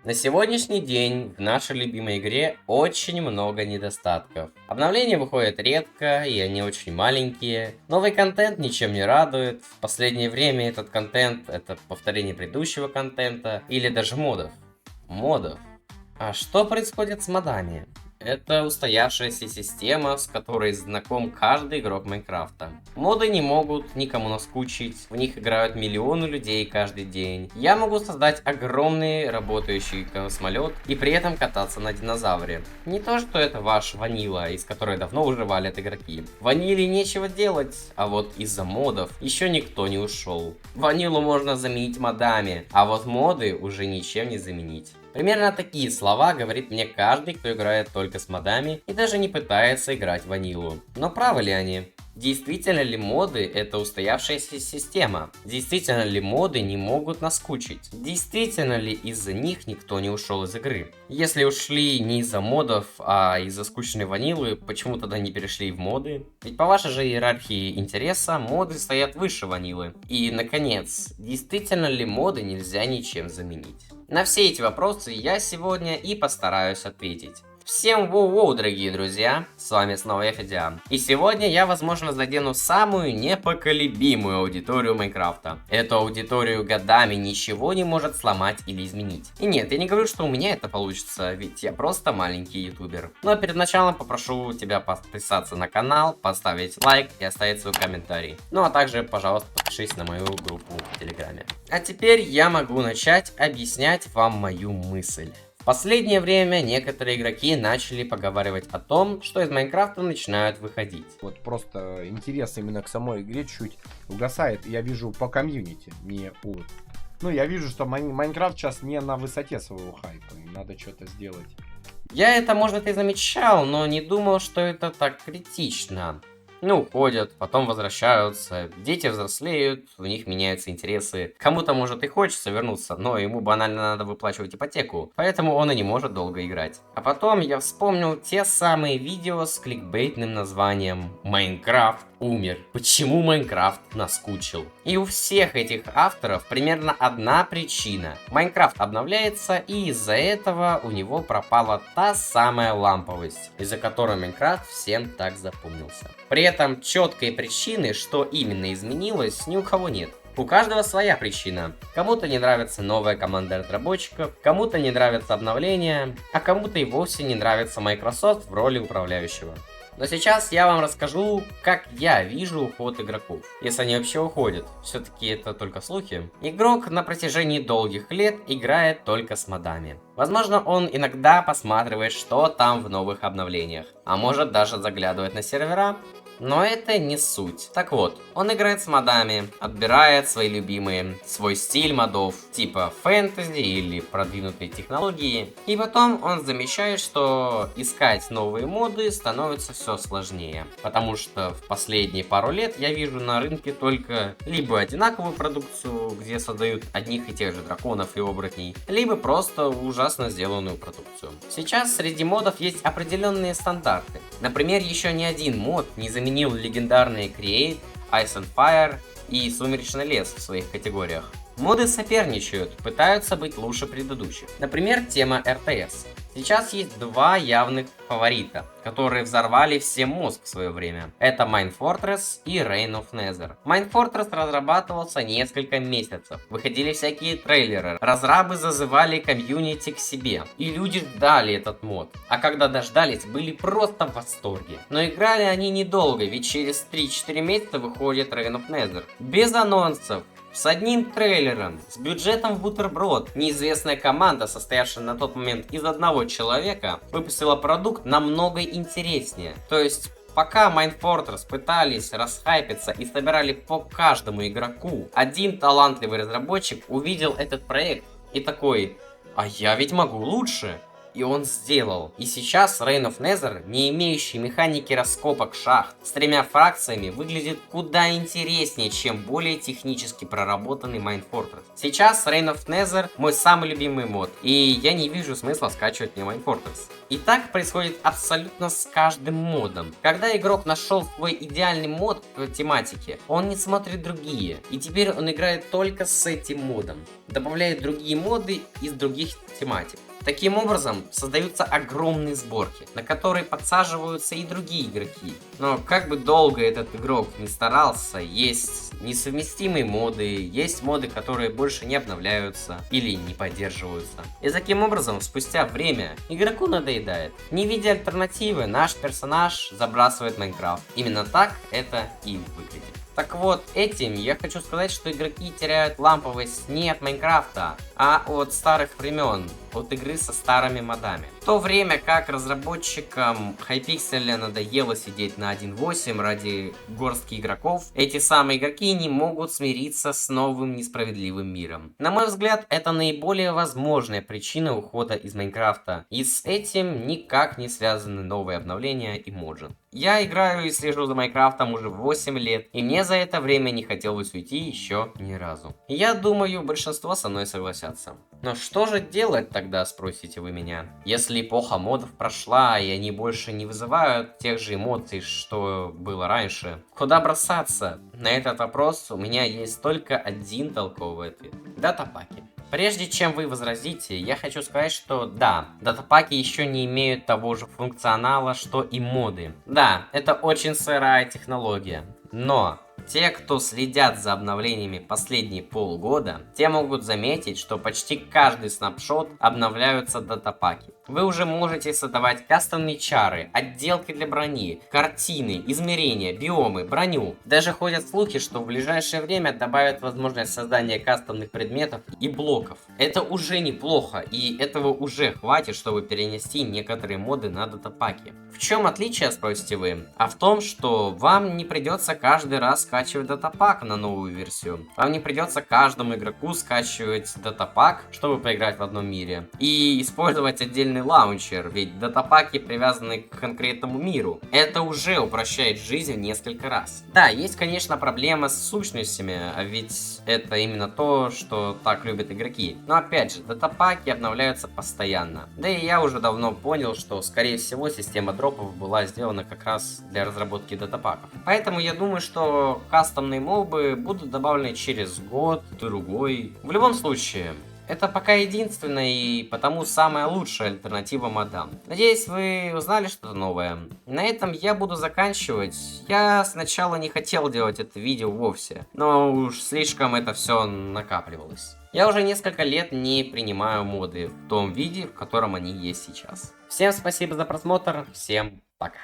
На сегодняшний день в нашей любимой игре очень много недостатков. Обновления выходят редко, и они очень маленькие. Новый контент ничем не радует. В последнее время этот контент — это повторение предыдущего контента или даже модов. А что происходит с модами? Это устоявшаяся система, с которой знаком каждый игрок Майнкрафта. Моды не могут никому наскучить, в них играют миллионы людей каждый день. Я могу создать огромный работающий космолет и при этом кататься на динозавре. Не то, что это ваш ванила, из которой давно уже валят игроки. Ваниле нечего делать, а вот из-за модов еще никто не ушел. Ванилу можно заменить модами, а вот моды уже ничем не заменить. Примерно такие слова говорит мне каждый, кто играет только с модами и даже не пытается играть в ванилу. Но правы ли они? Действительно ли моды — это устоявшаяся система? Действительно ли моды не могут наскучить? Действительно ли из-за них никто не ушел из игры? Если ушли не из-за модов, а из-за скучной ванилы, почему тогда не перешли в моды? Ведь по вашей же иерархии интереса моды стоят выше ванилы. И, наконец, действительно ли моды нельзя ничем заменить? На все эти вопросы я сегодня и постараюсь ответить. Всем воу-воу, дорогие друзья, с вами снова я, Федя. И сегодня я, возможно, задену самую непоколебимую аудиторию Майнкрафта. Эту аудиторию годами ничего не может сломать или изменить. И нет, я не говорю, что у меня это получится, ведь я просто маленький ютубер. Но перед началом попрошу тебя подписаться на канал, поставить лайк и оставить свой комментарий. Ну а также, пожалуйста, подпишись на мою группу в Телеграме. А теперь я могу начать объяснять вам мою мысль. В последнее время некоторые игроки начали поговаривать о том, что из Майнкрафта начинают выходить. Вот просто интерес именно к самой игре чуть угасает. Я вижу по комьюнити, не у... Ну, я вижу, что Майнкрафт сейчас не на высоте своего хайпа. Им надо что-то сделать. Я это, может, и замечал, но не думал, что это так критично. Ну, уходят, потом возвращаются, дети взрослеют, у них меняются интересы. Кому-то, может, и хочется вернуться, но ему банально надо выплачивать ипотеку, поэтому он и не может долго играть. А потом я вспомнил те самые видео с кликбейтным названием «Майнкрафт умер. Почему Майнкрафт наскучил?» И у всех этих авторов примерно одна причина. Майнкрафт обновляется, и из-за этого у него пропала та самая ламповость, из-за которой Майнкрафт всем так запомнился. При этом четкой причины, что именно изменилось, ни у кого нет. У каждого своя причина. Кому-то не нравится новая команда разработчиков, кому-то не нравятся обновления, а кому-то и вовсе не нравится Microsoft в роли управляющего. Но сейчас я вам расскажу, как я вижу уход игроков. Если они вообще уходят, все-таки это только слухи. Игрок на протяжении долгих лет играет только с модами. Возможно, он иногда посматривает, что там в новых обновлениях, а может даже заглядывает на сервера. Но это не суть. Так вот, он играет с модами, отбирает свои любимые, свой стиль модов, типа фэнтези или продвинутые технологии. И потом он замечает, что искать новые моды становится все сложнее. Потому что в последние пару лет я вижу на рынке только либо одинаковую продукцию, где создают одних и тех же драконов и оборотней, либо просто ужасно сделанную продукцию. Сейчас среди модов есть определенные стандарты. Например, еще ни один мод не заменил легендарные Create, Ice and Fire и Сумеречный лес в своих категориях. Моды соперничают, пытаются быть лучше предыдущих. Например, тема RTS. Сейчас есть два явных фаворита, которые взорвали всем мозг в свое время. Это Mine Fortress и Reign of Nether. Mine Fortress разрабатывался несколько месяцев. Выходили всякие трейлеры. Разрабы зазывали комьюнити к себе. И люди ждали этот мод. А когда дождались, были просто в восторге. Но играли они недолго, ведь через 3-4 месяца выходит Reign of Nether. Без анонсов. С одним трейлером, с бюджетом в бутерброд, неизвестная команда, состоявшая на тот момент из одного человека, выпустила продукт намного интереснее. То есть, пока Mine Fortress пытались расхайпиться и собирали по каждому игроку, один талантливый разработчик увидел этот проект и такой: а я ведь могу лучше. и он сделал. И сейчас Reign of Nether, не имеющий механики раскопок шахт, с 3 фракциями, выглядит куда интереснее, чем более технически проработанный Mine Fortress. Сейчас Reign of Nether мой самый любимый мод, и я не вижу смысла скачивать мне Mine Fortress. И так происходит абсолютно с каждым модом. Когда игрок нашел свой идеальный мод по тематике, он не смотрит другие, и теперь он играет только с этим модом, добавляет другие моды из других тематик. Таким образом, создаются огромные сборки, на которые подсаживаются и другие игроки. Но как бы долго этот игрок не старался, есть несовместимые моды, есть моды, которые больше не обновляются или не поддерживаются. И таким образом, спустя время, игроку надоедает. Не видя альтернативы, наш персонаж забрасывает Майнкрафт. Именно так это и выглядит. Так вот, этим я хочу сказать, что игроки теряют ламповость не от Майнкрафта, а от старых времен, от игры со старыми модами. В то время как разработчикам Hypixel надоело сидеть на 1.8 ради горстки игроков, эти самые игроки не могут смириться с новым несправедливым миром. На мой взгляд, это наиболее возможная причина ухода из Майнкрафта, и с этим никак не связаны новые обновления и моджи. Я играю и слежу за Майнкрафтом уже 8 лет, и мне за это время не хотелось уйти еще ни разу. И я думаю, большинство со мной согласятся. Но что же делать тогда, спросите вы меня? Если эпоха модов прошла, и они больше не вызывают тех же эмоций, что было раньше, куда бросаться? На этот вопрос у меня есть только один толковый ответ. Датапаки. Прежде чем вы возразите, я хочу сказать, что да, датапаки еще не имеют того же функционала, что и моды. Да, это очень сырая технология, но те, кто следят за обновлениями последние полгода, те могут заметить, что почти каждый снапшот обновляются датапаки. Вы уже можете создавать кастомные чары, отделки для брони, картины, измерения, биомы, броню. Даже ходят слухи, что в ближайшее время добавят возможность создания кастомных предметов и блоков. Это уже неплохо, и этого уже хватит, чтобы перенести некоторые моды на датапаки. В чем отличие, спросите вы? А в том, что вам не придется каждый раз скачивать датапак на новую версию. Вам не придется каждому игроку скачивать датапак, чтобы поиграть в одном мире. И использовать отдельный лаунчер, ведь датапаки привязаны к конкретному миру. Это уже упрощает жизнь несколько раз. Да, есть, конечно, проблема с сущностями, а ведь это именно то, что так любят игроки. Но опять же, датапаки обновляются постоянно. Да и я уже давно понял, что, скорее всего, система дропов была сделана как раз для разработки датапаков. Поэтому я думаю, что кастомные мобы будут добавлены через год-другой. В любом случае, это пока единственная и потому самая лучшая альтернатива модам. Надеюсь, вы узнали что-то новое. На этом я буду заканчивать. Я сначала не хотел делать это видео вовсе, но уж слишком это все накапливалось. Я уже несколько лет не принимаю моды в том виде, в котором они есть сейчас. Всем спасибо за просмотр, всем пока.